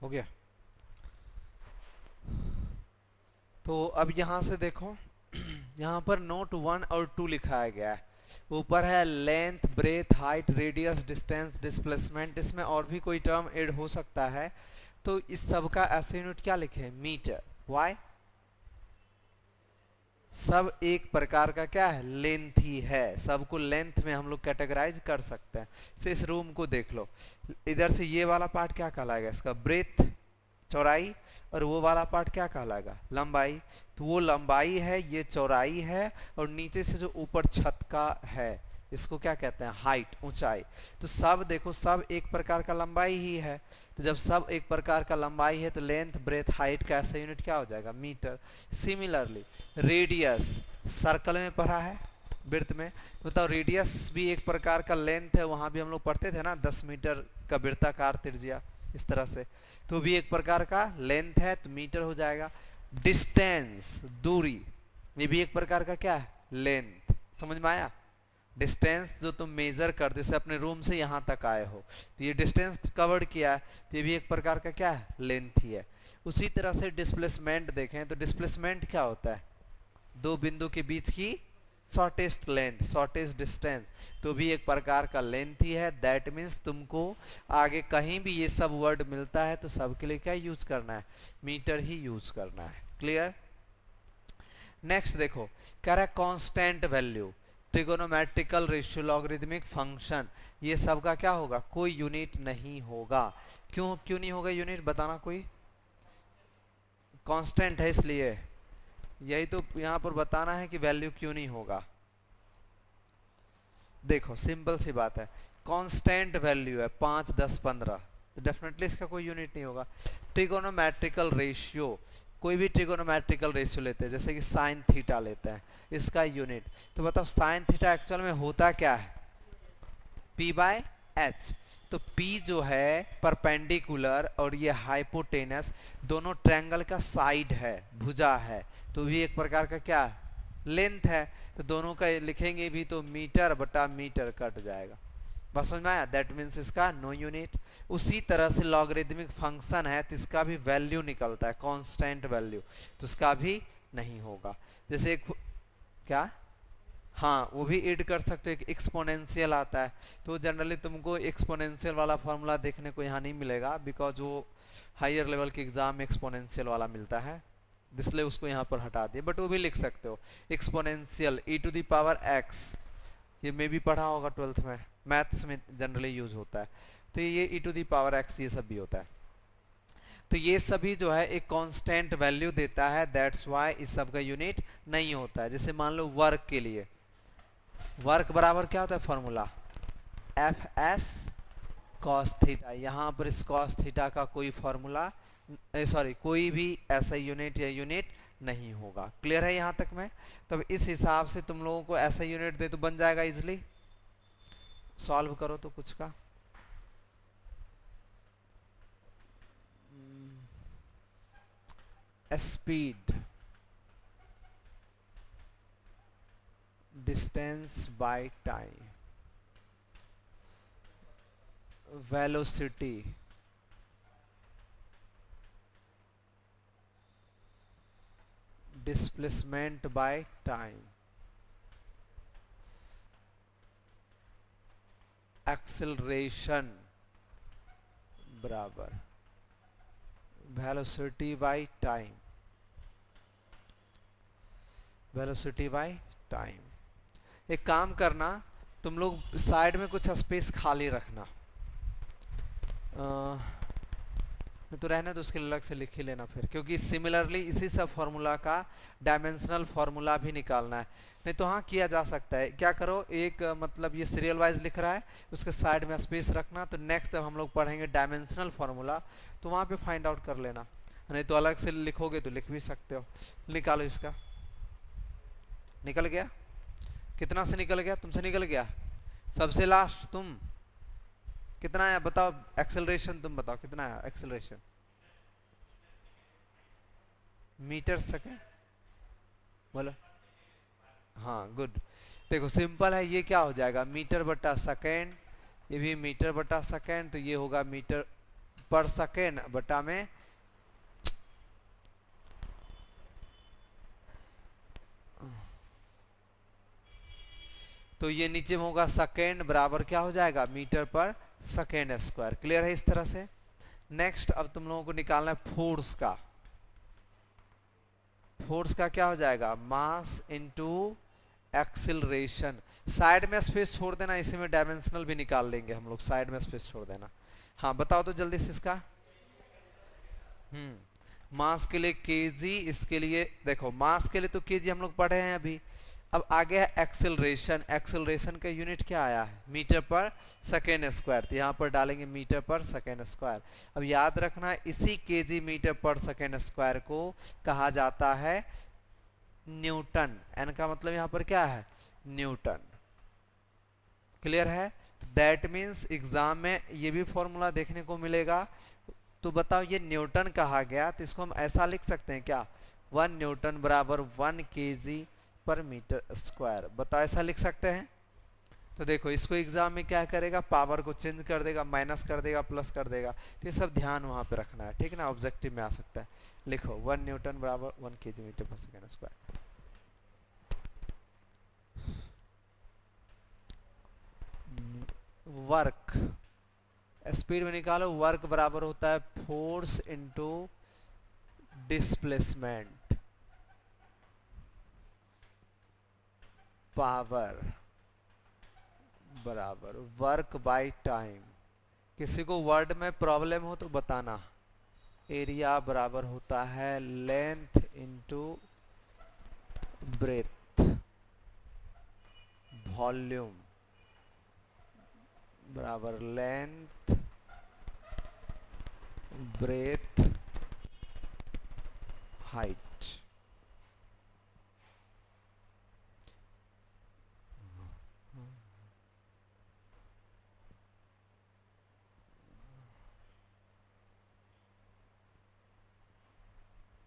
हो गया। तो अब यहाँ से देखो यहाँ पर नोट 1 और 2 लिखाया गया है। ऊपर है length, breadth, height, radius, distance, displacement. इसमें और भी कोई टर्म ऐड हो सकता है, तो इस सब का ऐसे यूनिट क्या लिखे? मीटर। वाई? सब एक प्रकार का क्या है? लेंथ ही है। सबको लेंथ में हम लोग कैटेगराइज कर सकते हैं। से इस रूम को देख लो, इधर से ये वाला पार्ट क्या कहलाएगा? इसका ब्रेथ, चौड़ाई, और वो वाला पार्ट क्या कहलाएगा? लंबाई। तो वो लंबाई है, ये चौड़ाई है, और नीचे से जो ऊपर छत का है इसको क्या कहते हैं? हाइट, ऊंचाई। तो सब देखो, सब एक प्रकार का लंबाई ही है। तो जब सब एक प्रकार का लंबाई है तो लेंथ, ब्रेथ, हाइट का ऐसा यूनिट क्या हो जाएगा? मीटर। सिमिलरली रेडियस, सर्कल में पढ़ा है, वृत्त में बताओ, रेडियस भी एक प्रकार का लेंथ है। वहां भी हम लोग पढ़ते थे ना, 10 मीटर का वृत्ताकार त्रिज्या, इस तरह से। तो भी एक प्रकार का लेंथ है, तो मीटर हो जाएगा। डिस्टेंस, दूरी, ये भी एक प्रकार का क्या है? लेंथ। समझ में आया? डिस्टेंस जो तुम मेजर कर, जैसे अपने रूम से यहां तक आए हो, तो ये डिस्टेंस कवर्ड किया है, तो ये भी एक प्रकार का क्या है? लेंथ ही है। उसी तरह से डिस्प्लेसमेंट देखें तो डिस्प्लेसमेंट क्या होता है? दो बिंदु के बीच की शॉर्टेस्ट लेंथ, शॉर्टेस्ट डिस्टेंस, तो भी एक प्रकार का लेंथ ही है। दैट मीन्स तुमको आगे कहीं भी ये सब वर्ड मिलता है तो सबके लिए क्या यूज करना है? मीटर ही यूज करना है। क्लियर? नेक्स्ट देखो, कह रहा है constant value, trigonometrical ratio, logarithmic function, ये सब का क्या होगा? कोई यूनिट नहीं होगा। क्यों क्यों नहीं होगा यूनिट? बताना कोई। कांस्टेंट है इसलिए, यही तो यहां पर बताना है कि वैल्यू क्यों नहीं होगा। देखो सिंपल सी बात है, कांस्टेंट वैल्यू है 5, 10, 15, तो डेफिनेटली इसका कोई यूनिट नहीं होगा। ट्रिगोनोमेट्रिकल रेशियो, कोई भी ट्रिगोनोमेट्रिकल रेशियो लेते हैं, जैसे कि साइन थीटा लेते हैं, इसका यूनिट, तो बताओ साइन थीटा एक्चुअल में होता क्या है? P by H. तो P जो है परपेंडिकुलर और ये हाइपोटेनस, दोनों ट्रायंगल का साइड है, भुजा है, तो भी एक प्रकार का क्या है? लेंथ है। तो दोनों का लिखेंगे भी तो मीटर बटा मीटर कट जाएगा। बस समझ में आया? दैट मीन्स इसका नो यूनिट। उसी तरह से लॉगरिथमिक फंक्शन है, तो इसका भी वैल्यू निकलता है कांस्टेंट वैल्यू, तो इसका भी नहीं होगा। जैसे एक क्या, हाँ वो भी ऐड कर सकते हो, एक एक्सपोनेंशियल आता है, तो जनरली तुमको एक्सपोनेंशियल वाला फॉर्मूला देखने को यहाँ नहीं मिलेगा, बिकॉज वो हायर लेवल के एग्जाम में एक्सपोनेंशियल वाला मिलता है, इसलिए उसको यहाँ पर हटा दिए। बट वो भी लिख सकते हो, exponential e to the power x, ये मे भी पढ़ा होगा 12th में, मैथ्स में जनरली यूज होता है। तो ये e to the power x, ये सब भी होता है। तो ये सभी जो है एक कांस्टेंट वैल्यू देता है, दैट्स व्हाई इस सब का यूनिट नहीं होता है। जैसे मान लो वर्क के लिए, वर्क बराबर क्या होता है formula? F S cos theta. यहाँ पर इस कॉस थीटा का कोई फॉर्मूला, सॉरी कोई भी ऐसा यूनिट या यूनिट नहीं होगा। क्लियर है यहाँ तक में? तब इस हिसाब से तुम लोगों को ऐसा यूनिट दे तो बन जाएगा इजिली। सॉल्व करो तो कुछ का। Speed, distance by time, velocity, displacement by time, acceleration बराबर velocity by time, velocity by time. एक काम करना, तुम लोग साइड में कुछ स्पेस खाली रखना, तो रहना, तो उसके अलग से लिख ही लेना फिर, क्योंकि सिमिलरली इसी सब फॉर्मूला का डायमेंशनल फॉर्मूला भी निकालना है। नहीं तो हाँ किया जा सकता है, क्या करो, एक मतलब ये सीरियल वाइज लिख रहा है, उसके साइड में स्पेस रखना, तो नेक्स्ट जब हम लोग पढ़ेंगे डायमेंशनल फॉर्मूला तो वहाँ पे फाइंड आउट कर लेना, नहीं तो अलग से लिखोगे तो लिख भी सकते हो। निकालो इसका। निकल गया? कितना से निकल गया? तुमसे निकल गया सबसे लास्ट तुम? कितना आया बताओ? एक्सेलरेशन तुम बताओ कितना आया एक्सेलरेशन? मीटर सेकेंड बोलो। हाँ गुड। देखो सिंपल है, ये क्या हो जाएगा? मीटर बटा सेकेंड, ये भी मीटर बटा सेकेंड, तो ये होगा मीटर पर सेकेंड बटा में तो ये नीचे में होगा सेकेंड बराबर क्या हो जाएगा मीटर पर सेकेंड स्क्वायर। क्लियर है इस तरह से। नेक्स्ट अब तुम लोगों को निकालना है फोर्स का। फोर्स का क्या हो जाएगा मास इनटू एक्सिलरेशन। साइड में स्पेस छोड़ देना, इसी में डायमेंशनल भी निकाल लेंगे हम लोग, साइड में स्पेस छोड़ देना। हाँ बताओ तो जल्दी से इसका। मास के लिए केजी, इसके लिए देखो मास के लिए तो केजी हम लोग पढ़े हैं अभी। अब आगे है एक्सेलरेशन। एक्सेलरेशन का यूनिट क्या आया है मीटर पर सेकेंड स्क्वायर, तो यहाँ पर डालेंगे मीटर पर सेकेंड स्क्वायर। अब याद रखना इसी केजी मीटर पर सेकेंड स्क्वायर को कहा जाता है न्यूटन। एन का मतलब यहाँ पर क्या है न्यूटन। क्लियर है। तो दैट मीन्स एग्जाम में ये भी फॉर्मूला देखने को मिलेगा। तो बताओ ये न्यूटन कहा गया तो इसको हम ऐसा लिख सकते हैं क्या 1 न्यूटन बराबर 1 केजी पर मीटर स्क्वायर। बताओ ऐसा लिख सकते हैं। तो देखो इसको एग्जाम में क्या करेगा पावर को चेंज कर देगा, माइनस कर देगा, प्लस कर देगा। तो ये सब ध्यान वहां पे रखना है, ठीक है ना। ऑब्जेक्टिव में आ सकता है। लिखो 1 न्यूटन बराबर 1 केजी मीटर पर सेकेंड स्क्वायर। वर्क स्पीड में निकालो। वर्क बराबर होता है फोर्स इनटू डिस्प्लेसमेंट। पावर बराबर वर्क बाय टाइम। किसी को वर्ड में प्रॉब्लम हो तो बताना। एरिया बराबर होता है लेंथ इनटू ब्रेथ। वॉल्यूम बराबर लेंथ ब्रेथ हाइट।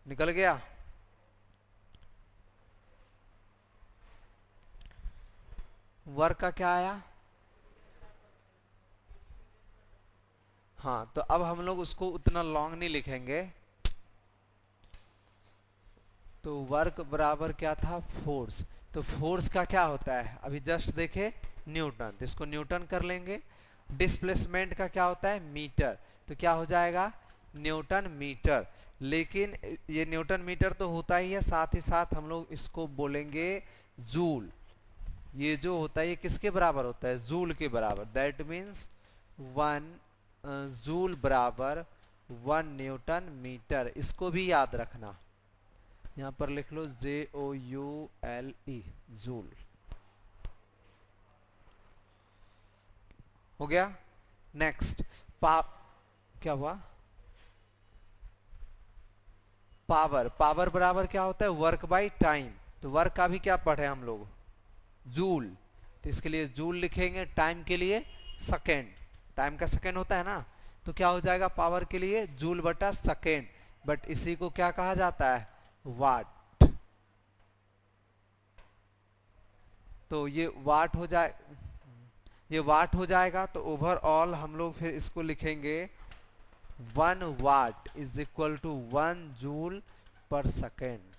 निकल गया। वर्क का क्या आया। हाँ तो अब हम लोग उसको उतना लॉन्ग नहीं लिखेंगे। तो वर्क बराबर क्या था फोर्स। तो फोर्स का क्या होता है अभी जस्ट देखे न्यूटन, तो इसको न्यूटन कर लेंगे। डिस्प्लेसमेंट का क्या होता है मीटर, तो क्या हो जाएगा न्यूटन मीटर। लेकिन ये न्यूटन मीटर तो होता ही है, साथ ही साथ हम लोग इसको बोलेंगे जूल। ये जो होता है ये किसके बराबर होता है जूल के बराबर। दैट मीन्स 1 जूल बराबर 1 न्यूटन मीटर। इसको भी याद रखना, यहां पर लिख लो JOULE जूल। हो गया। नेक्स्ट क्या हुआ पावर। पावर बराबर क्या होता है वर्क बाय टाइम। तो वर्क का भी क्या पढ़े हम लोग जूल, तो इसके लिए जूल लिखेंगे। टाइम के लिए सेकेंड, टाइम का सेकेंड होता है ना। तो क्या हो जाएगा पावर के लिए जूल बटा सेकेंड। बट इसी को क्या कहा जाता है वाट। तो ये वाट हो जाए, ये वाट हो जाएगा। तो ओवरऑल हम लोग फिर इसको लिखेंगे 1 watt is equal to 1 joule per second.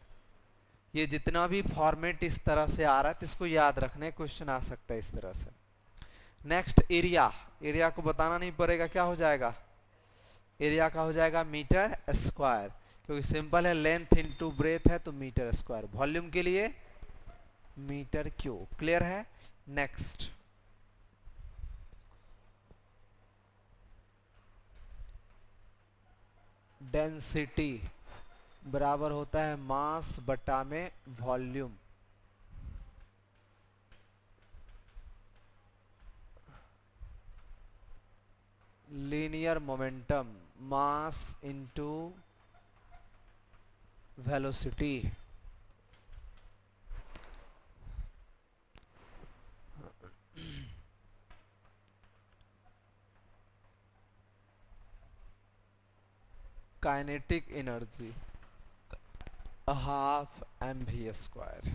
ये जितना भी फॉर्मेट इस तरह से आ रहा है तो इसको याद रखने क्वेश्चन आ सकता है इस तरह से। Next area. एरिया को बताना नहीं पड़ेगा, क्या हो जाएगा एरिया का हो जाएगा मीटर स्क्वायर, क्योंकि सिंपल है लेंथ इनटू ब्रेथ है तो मीटर स्क्वायर। वॉल्यूम के लिए मीटर क्यूब। क्लियर है। नेक्स्ट डेंसिटी बराबर होता है मास बटा में volume. Linear momentum mass into velocity. Kinetic energy half mv square.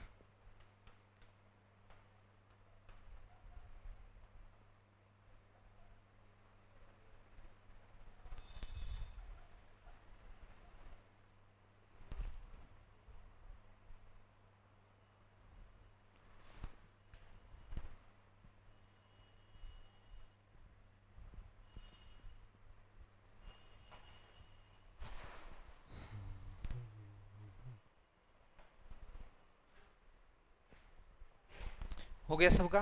हो गया सबका?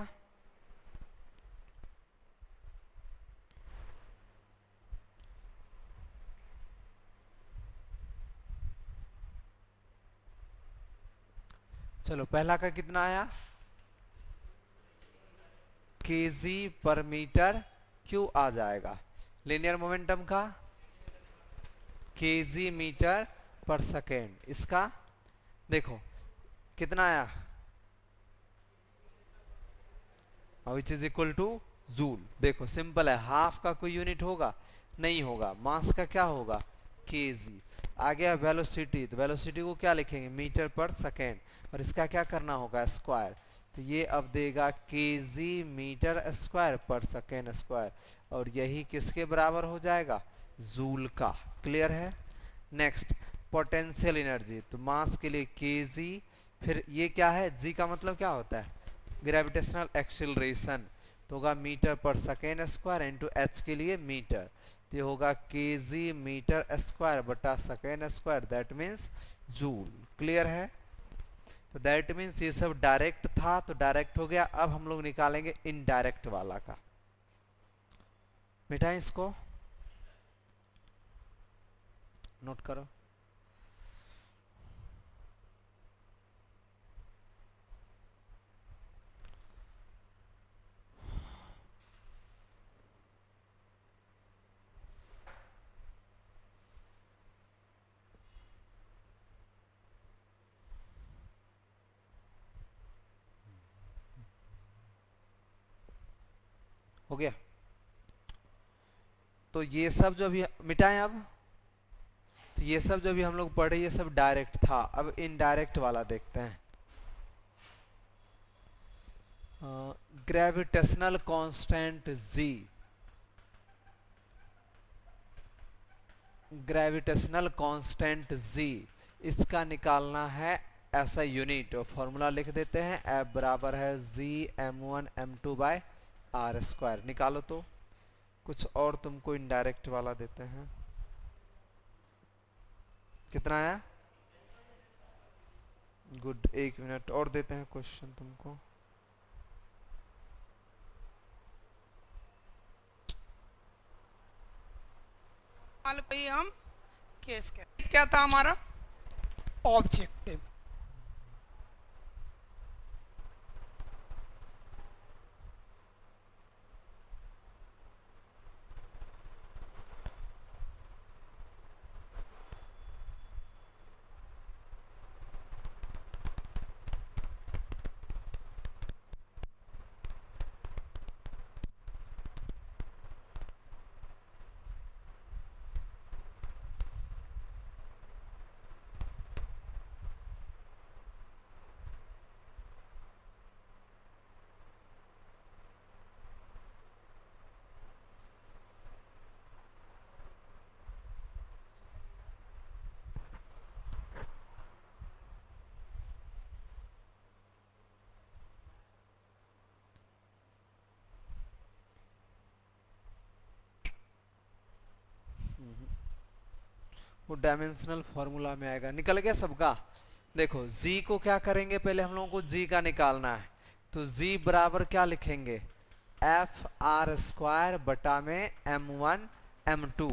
चलो पहला का कितना आया? केजी पर मीटर क्यों आ जाएगा? लीनियर मोमेंटम का केजी मीटर पर सेकेंड। इसका देखो कितना आया, which is equal two joule. देखो सिंपल है, हाफ का कोई यूनिट होगा नहीं होगा, मास का क्या होगा केजी। आ गया वेलोसिटी, तो वेलोसिटी को क्या लिखेंगे मीटर पर सेकेंड, और इसका क्या करना होगा स्क्वायर, तो ये अब देगा केजी मीटर स्क्वायर पर सेकेंड स्क्वायर, और यही किसके बराबर हो जाएगा जूल का। क्लियर है? नेक्स्ट पोटेंशियल एनर्जी, तो मास के लिए केजी, फिर ये क्या है जी का मतलब क्या होता है ग्रेविटेशनल एक्सीलरेशन, तो होगा मीटर पर सेकेंड स्क्वायर इंटू एच के लिए मीटर, तो ये होगा केजी मीटर स्क्वायर बटा second square, that means joule. Clear है? तो दैट मीन्स ये सब डायरेक्ट था तो डायरेक्ट हो गया। अब हम लोग निकालेंगे इनडायरेक्ट वाला का। मिटाएं इसको, नोट करो। हो गया? तो ये सब जो भी मिटाएं अब, तो ये सब जो भी हम लोग पढ़े ये सब डायरेक्ट था। अब इनडायरेक्ट वाला देखते हैं। ग्रेविटेशनल कांस्टेंट जी, ग्रेविटेशनल कांस्टेंट जी, इसका निकालना है ऐसा यूनिट, और फॉर्मूला लिख देते हैं F बराबर है जी m1m2 बाय आर स्क्वायर। निकालो तो। कुछ और तुमको इनडायरेक्ट वाला देते हैं। कितना आया? गुड, 1 मिनट और देते हैं क्वेश्चन तुमको। हम केस क्या था हमारा ऑब्जेक्टिव, वो डायमेंशनल फॉर्मूला में आएगा। निकल गया सबका? देखो z को क्या करेंगे, पहले हम लोगों को z का निकालना है, तो z बराबर क्या लिखेंगे एफ आर स्क्वायर बटा में m1m2।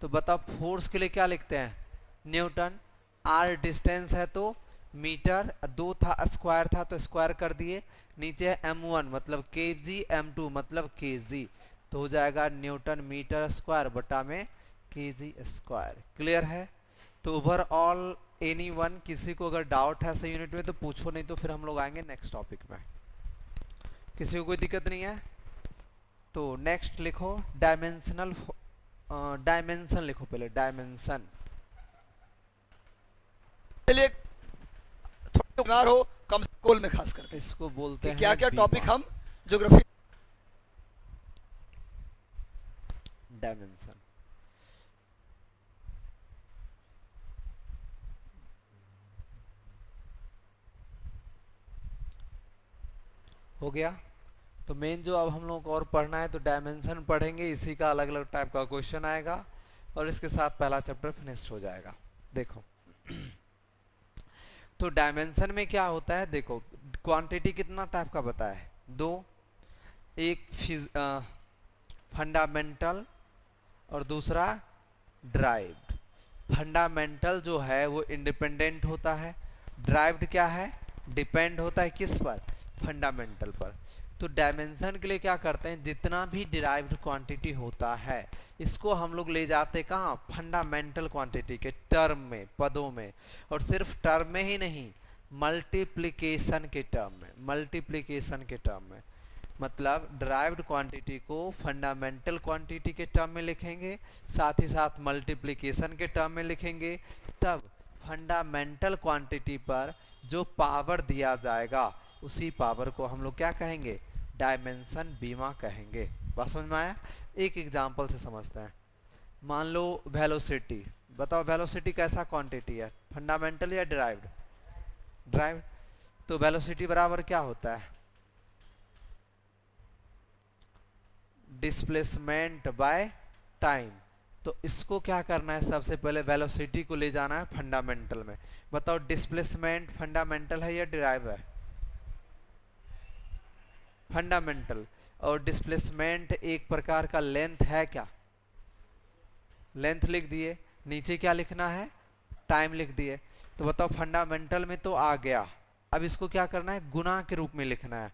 तो बताओ फोर्स के लिए क्या लिखते हैं न्यूटन, r डिस्टेंस है तो मीटर, 2 था स्क्वायर था तो स्क्वायर कर दिए, नीचे है m1 मतलब kg, m2 मतलब kg, तो हो जाएगा न्यूटन मीटर स्क्वायर बटा में kg स्क्वायर। क्लियर है? तो ओवरऑल एनीवन, किसी को अगर डाउट है ऐसे यूनिट में तो पूछो, नहीं तो फिर हम लोग आएंगे नेक्स्ट टॉपिक में। किसी को कोई दिक्कत नहीं है? तो नेक्स्ट लिखो डायमेंशनल, डायमेंशन लिखो पहले, डायमेंशन। चलिए थोड़ा हो कम स्कूल में खास करके इसको बोलते हैं क्या क्या बीमा। टॉपिक हम ज्योग्राफी डायमेंशन। हो गया? तो मेन जो अब हम लोग को और पढ़ना है तो डायमेंशन पढ़ेंगे, इसी का अलग अलग टाइप का क्वेश्चन आएगा और इसके साथ पहला चैप्टर फिनिश हो जाएगा। देखो तो डायमेंशन में क्या होता है, देखो क्वांटिटी कितना टाइप का बताया है दो, एक फंडामेंटल और दूसरा ड्राइव्ड। फंडामेंटल जो है वो इंडिपेंडेंट होता है, ड्राइव्ड क्या है, डिपेंड होता है किस पर, फंडामेंटल पर। तो डायमेंशन के लिए क्या करते हैं, जितना भी डिराइव्ड क्वांटिटी होता है इसको हम लोग ले जाते कहाँ, फंडामेंटल क्वांटिटी के टर्म में, पदों में। और सिर्फ टर्म में ही नहीं, मल्टीप्लिकेशन के टर्म में, मल्टीप्लिकेशन के टर्म में। मतलब डिराइव्ड क्वांटिटी को फंडामेंटल क्वांटिटी के टर्म में लिखेंगे, साथ ही साथ मल्टीप्लिकेशन के टर्म में लिखेंगे। तब फंडामेंटल क्वांटिटी पर जो पावर दिया जाएगा उसी पावर को हम लोग क्या कहेंगे, डायमेंशन बीमा कहेंगे। बात समझ में आया? एक एग्जांपल से समझते हैं। मान लो वेलोसिटी, बताओ वेलोसिटी कैसा क्वांटिटी है, फंडामेंटल या डिराइव्ड? ड्राइव्ड। तो वेलोसिटी बराबर क्या होता है, डिस्प्लेसमेंट बाय टाइम। तो इसको क्या करना है, सबसे पहले वेलोसिटी को ले जाना है फंडामेंटल में। बताओ डिस्प्लेसमेंट फंडामेंटल है या डिराइव है? फंडामेंटल। और डिस्प्लेसमेंट एक प्रकार का लेंथ है क्या, लेंथ लिख दिए, नीचे क्या लिखना है, टाइम लिख दिए। तो बताओ फंडामेंटल में तो आ गया, अब इसको क्या करना है, गुना के रूप में लिखना है।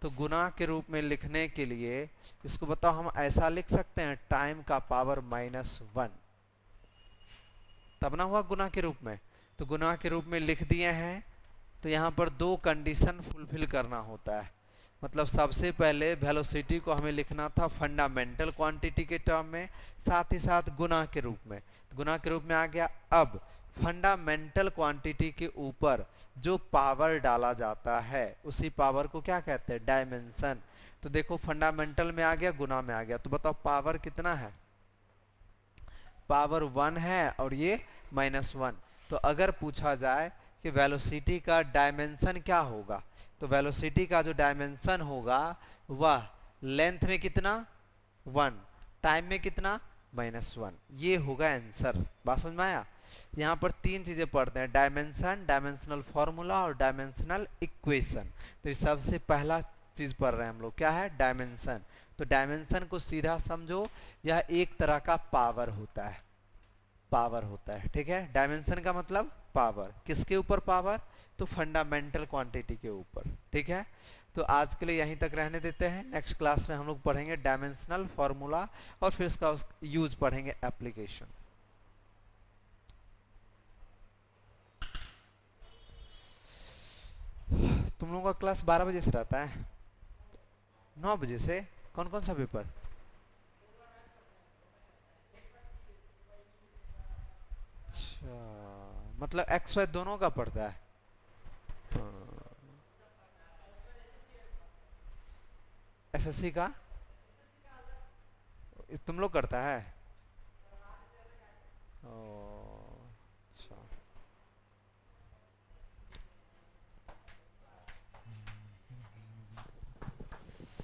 तो गुना के रूप में लिखने के लिए इसको बताओ हम ऐसा लिख सकते हैं, टाइम का पावर -1, तब ना हुआ गुना के रूप में। तो गुना के रूप में लिख दिए हैं। तो यहाँ पर दो कंडीशन फुलफिल करना होता है। मतलब सबसे पहले वेलोसिटी को हमें लिखना था फंडामेंटल क्वांटिटी के टर्म में, साथ ही साथ गुना के रूप में, गुना के रूप में आ गया। अब फंडामेंटल क्वांटिटी के ऊपर जो पावर डाला जाता है उसी पावर को क्या कहते हैं, डायमेंशन। तो देखो फंडामेंटल में आ गया, गुना में आ गया। तो बताओ पावर कितना है, पावर 1 है और ये -1। तो अगर पूछा जाए कि वेलोसिटी का डायमेंशन क्या होगा, तो वेलोसिटी का जो डायमेंशन होगा वह लेंथ में कितना 1, टाइम में कितना -1, ये होगा आंसर। बात समझ में आया? यहाँ पर तीन चीजें पढ़ते हैं, डायमेंशन, डायमेंशनल फॉर्मूला और डायमेंशनल इक्वेशन। तो ये सबसे पहला चीज पढ़ रहे हैं हम लोग, क्या है, डायमेंशन। तो डायमेंशन को सीधा समझो, यह एक तरह का पावर होता है, पावर होता है, ठीक है। डायमेंशन का मतलब पावर, किसके ऊपर पावर, तो फंडामेंटल क्वांटिटी के ऊपर, ठीक है। तो आज के लिए यहीं तक रहने देते हैं, नेक्स्ट क्लास में हम लोग पढ़ेंगे डायमेंशनल फॉर्मूला और फिर उसका यूज पढ़ेंगे, एप्लीकेशन। तुम लोगों का क्लास 12 बजे से रहता है, 9 बजे से? कौन कौन सा पेपर? अच्छा, मतलब एक्स वाई दोनों का पढ़ता है। एसएससी का तुम लोग करता है? ओ